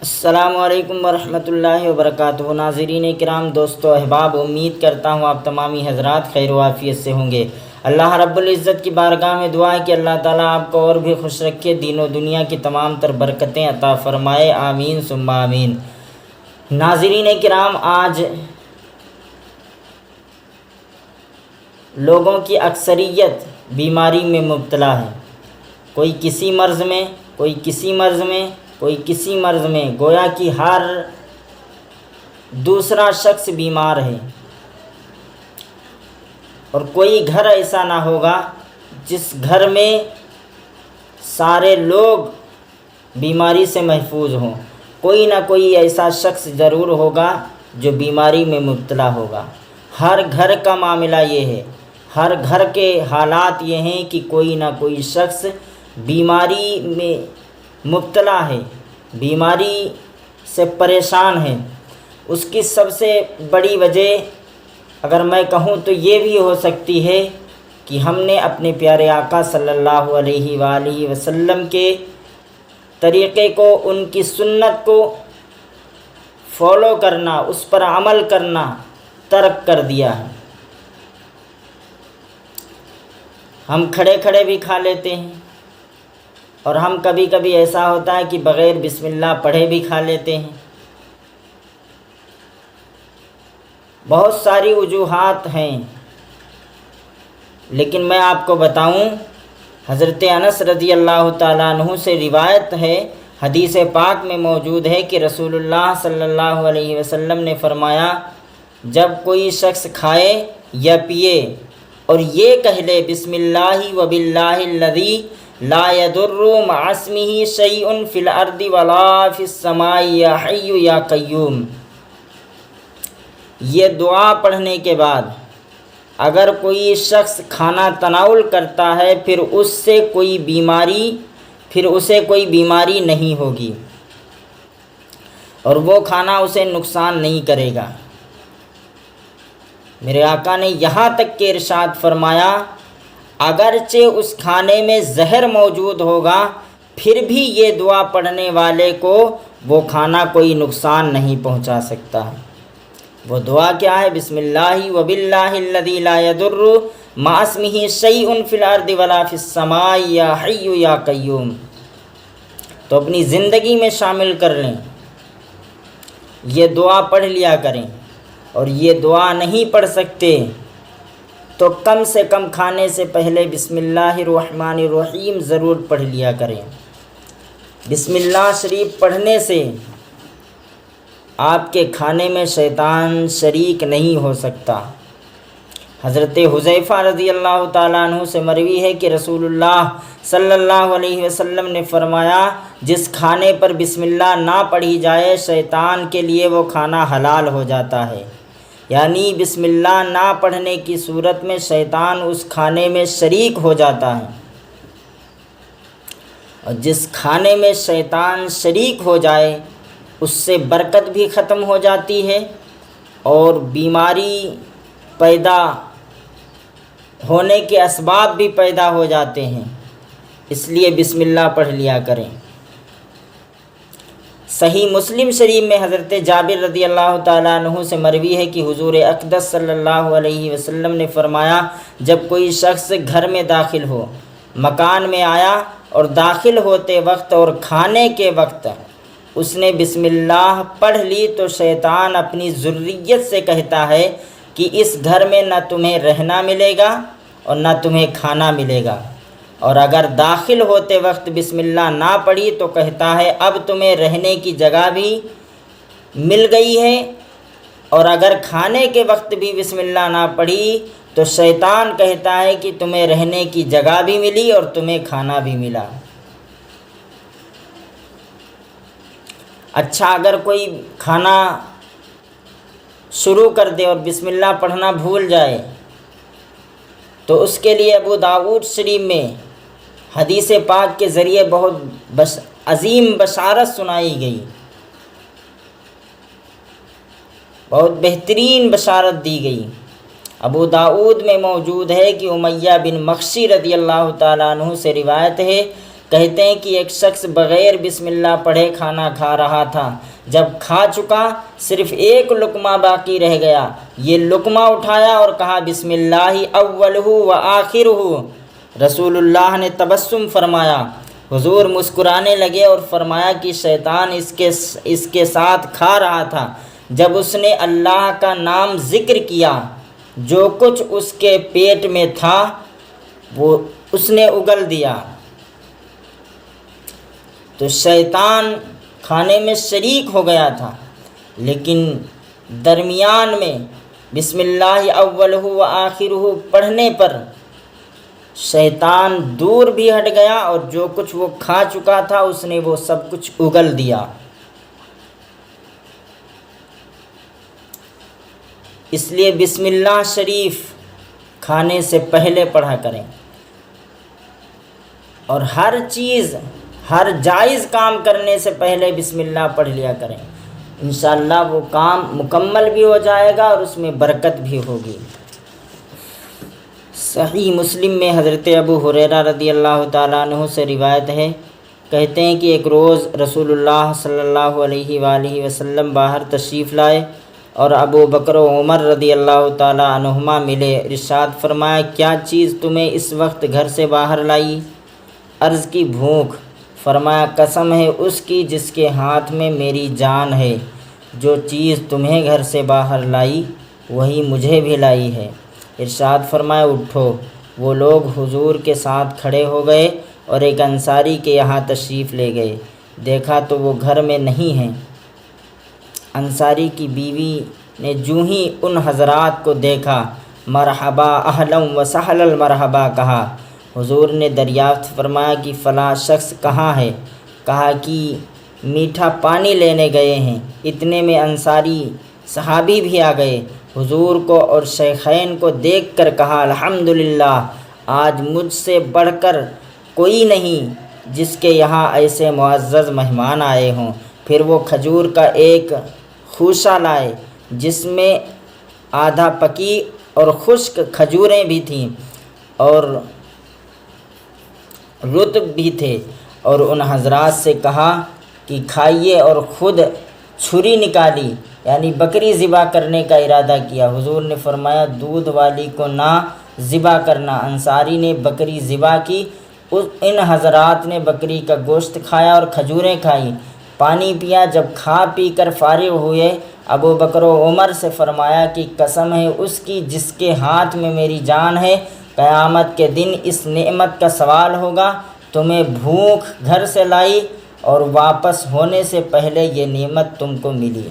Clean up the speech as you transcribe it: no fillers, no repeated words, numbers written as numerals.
السلام علیکم ورحمۃ اللہ وبرکاتہ۔ ناظرین کرام، دوستو احباب، امید کرتا ہوں آپ تمامی حضرات خیر و عافیت سے ہوں گے۔ اللہ رب العزت کی بارگاہ میں دعا ہے کہ اللہ تعالیٰ آپ کو اور بھی خوش رکھے، دین و دنیا کی تمام تر برکتیں عطا فرمائے، آمین ثم آمین۔ ناظرین کرام، آج لوگوں کی اکثریت بیماری میں مبتلا ہے، کوئی کسی مرض میں، کوئی کسی مرض میں، کوئی کسی مرض میں، گویا کہ ہر دوسرا شخص بیمار ہے، اور کوئی گھر ایسا نہ ہوگا جس گھر میں سارے لوگ بیماری سے محفوظ ہوں۔ کوئی نہ کوئی ایسا شخص ضرور ہوگا جو بیماری میں مبتلا ہوگا۔ ہر گھر کا معاملہ یہ ہے، ہر گھر کے حالات یہ ہیں کہ کوئی نہ کوئی شخص بیماری میں مبتلا ہے، بیماری سے پریشان ہے۔ اس کی سب سے بڑی وجہ اگر میں کہوں تو یہ بھی ہو سکتی ہے کہ ہم نے اپنے پیارے آقا صلی اللہ علیہ وآلہ وسلم کے طریقے کو، ان کی سنت کو فالو کرنا، اس پر عمل کرنا ترک کر دیا ہے۔ ہم کھڑے کھڑے بھی کھا لیتے ہیں، اور ہم کبھی کبھی ایسا ہوتا ہے کہ بغیر بسم اللہ پڑھے بھی کھا لیتے ہیں۔ بہت ساری وجوہات ہیں، لیکن میں آپ کو بتاؤں، حضرت انس رضی اللہ تعالیٰ عنہ سے روایت ہے، حدیث پاک میں موجود ہے کہ رسول اللہ صلی اللہ علیہ وسلم نے فرمایا، جب کوئی شخص کھائے یا پیے اور یہ کہہ لے بسم اللہ وباللہ الذی لا یضر مع اسمہ شیء فی الارض ولا فی السماء یا حی یا قیوم، یہ دعا پڑھنے کے بعد اگر کوئی شخص کھانا تناول کرتا ہے پھر اسے کوئی بیماری نہیں ہوگی، اور وہ کھانا اسے نقصان نہیں کرے گا۔ میرے آقا نے یہاں تک کہ ارشاد فرمایا، اگرچہ اس کھانے میں زہر موجود ہوگا پھر بھی یہ دعا پڑھنے والے کو وہ کھانا کوئی نقصان نہیں پہنچا سکتا۔ وہ دعا کیا ہے؟ بسم اللہ وباللہ الذی لا یضر مع اسمہ شیء فی الارض ولا فی السماء یا حی یا قیوم۔ تو اپنی زندگی میں شامل کر لیں، یہ دعا پڑھ لیا کریں، اور یہ دعا نہیں پڑھ سکتے تو کم سے کم کھانے سے پہلے بسم اللہ الرحمن الرحیم ضرور پڑھ لیا کریں۔ بسم اللہ شریف پڑھنے سے آپ کے کھانے میں شیطان شریک نہیں ہو سکتا۔ حضرت حذیفہ رضی اللہ تعالیٰ عنہ سے مروی ہے کہ رسول اللہ صلی اللہ علیہ وسلم نے فرمایا، جس کھانے پر بسم اللہ نہ پڑھی جائے شیطان کے لیے وہ کھانا حلال ہو جاتا ہے، یعنی بسم اللہ نہ پڑھنے کی صورت میں شیطان اس کھانے میں شریک ہو جاتا ہے، اور جس کھانے میں شیطان شریک ہو جائے اس سے برکت بھی ختم ہو جاتی ہے اور بیماری پیدا ہونے کے اسباب بھی پیدا ہو جاتے ہیں، اس لیے بسم اللہ پڑھ لیا کریں۔ صحیح مسلم شریف میں حضرت جابر رضی اللہ تعالیٰ عنہ سے مروی ہے کہ حضور اقدس صلی اللہ علیہ وسلم نے فرمایا، جب کوئی شخص گھر میں داخل ہو، مکان میں آیا اور داخل ہوتے وقت اور کھانے کے وقت اس نے بسم اللہ پڑھ لی تو شیطان اپنی ذریت سے کہتا ہے کہ اس گھر میں نہ تمہیں رہنا ملے گا اور نہ تمہیں کھانا ملے گا، اور اگر داخل ہوتے وقت بسم اللہ نہ پڑھی تو کہتا ہے اب تمہیں رہنے کی جگہ بھی مل گئی ہے، اور اگر کھانے کے وقت بھی بسم اللہ نہ پڑھی تو شیطان کہتا ہے کہ تمہیں رہنے کی جگہ بھی ملی اور تمہیں کھانا بھی ملا۔ اچھا، اگر کوئی کھانا شروع کر دے اور بسم اللہ پڑھنا بھول جائے تو اس کے لیے ابو داؤد شریف میں حدیث پاک کے ذریعے بہت عظیم بشارت سنائی گئی، بہت بہترین بشارت دی گئی۔ ابو داؤد میں موجود ہے کہ امیہ بن مخشی رضی اللہ تعالیٰ عنہ سے روایت ہے کہتے ہیں کہ ایک شخص بغیر بسم اللہ پڑھے کھانا کھا رہا تھا، جب کھا چکا صرف ایک لقمہ باقی رہ گیا، یہ لقمہ اٹھایا اور کہا بسم اللہ اولہ و آخرہ۔ رسول اللہ نے تبسم فرمایا، حضور مسکرانے لگے اور فرمایا کہ شیطان اس کے ساتھ کھا رہا تھا، جب اس نے اللہ کا نام ذکر کیا جو کچھ اس کے پیٹ میں تھا وہ اس نے اگل دیا۔ تو شیطان کھانے میں شریک ہو گیا تھا، لیکن درمیان میں بسم اللہ اولہ و آخرہ پڑھنے پر شیطان دور بھی ہٹ گیا اور جو کچھ وہ کھا چکا تھا اس نے وہ سب کچھ اگل دیا۔ اس لیے بسم اللہ شریف کھانے سے پہلے پڑھا کریں، اور ہر جائز کام کرنے سے پہلے بسم اللہ پڑھ لیا کریں، انشاءاللہ وہ کام مکمل بھی ہو جائے گا اور اس میں برکت بھی ہوگی۔ صحیح مسلم میں حضرت ابو ہریرہ رضی اللہ تعالیٰ عنہ سے روایت ہے، کہتے ہیں کہ ایک روز رسول اللہ صلی اللہ علیہ وآلہ وسلم باہر تشریف لائے اور ابو بکر و عمر رضی اللہ تعالیٰ عنہما ملے۔ ارشاد فرمایا، کیا چیز تمہیں اس وقت گھر سے باہر لائی؟ عرض کی، بھوک۔ فرمایا، قسم ہے اس کی جس کے ہاتھ میں میری جان ہے، جو چیز تمہیں گھر سے باہر لائی وہی مجھے بھی لائی ہے۔ ارشاد فرمایا، اٹھو۔ وہ لوگ حضور کے ساتھ کھڑے ہو گئے اور ایک انصاری کے یہاں تشریف لے گئے۔ دیکھا تو وہ گھر میں نہیں ہیں۔ انصاری کی بیوی نے جوں ہی ان حضرات کو دیکھا، مرحبا اہلا و سہلا المرحبا کہا۔ حضور نے دریافت فرمایا کہ فلاں شخص کہاں ہے؟ کہا کہ میٹھا پانی لینے گئے ہیں۔ اتنے میں انصاری صحابی بھی آ گئے، حضور کو اور شیخین کو دیکھ کر کہا، الحمدللہ، آج مجھ سے بڑھ کر کوئی نہیں جس کے یہاں ایسے معزز مہمان آئے ہوں۔ پھر وہ کھجور کا ایک خوشہ لائے جس میں آدھا پکی اور خشک کھجوریں بھی تھیں اور رطب بھی تھے، اور ان حضرات سے کہا کہ کھائیے، اور خود چھری نکالی، یعنی بکری ذبح کرنے کا ارادہ کیا۔ حضور نے فرمایا، دودھ والی کو نہ ذبح کرنا۔ انصاری نے بکری ذبح کی، ان حضرات نے بکری کا گوشت کھایا اور کھجوریں کھائیں، پانی پیا۔ جب کھا پی کر فارغ ہوئے، ابو بکر و عمر سے فرمایا کہ قسم ہے اس کی جس کے ہاتھ میں میری جان ہے، قیامت کے دن اس نعمت کا سوال ہوگا، تمہیں بھوک گھر سے لائی اور واپس ہونے سے پہلے یہ نعمت تم کو ملی۔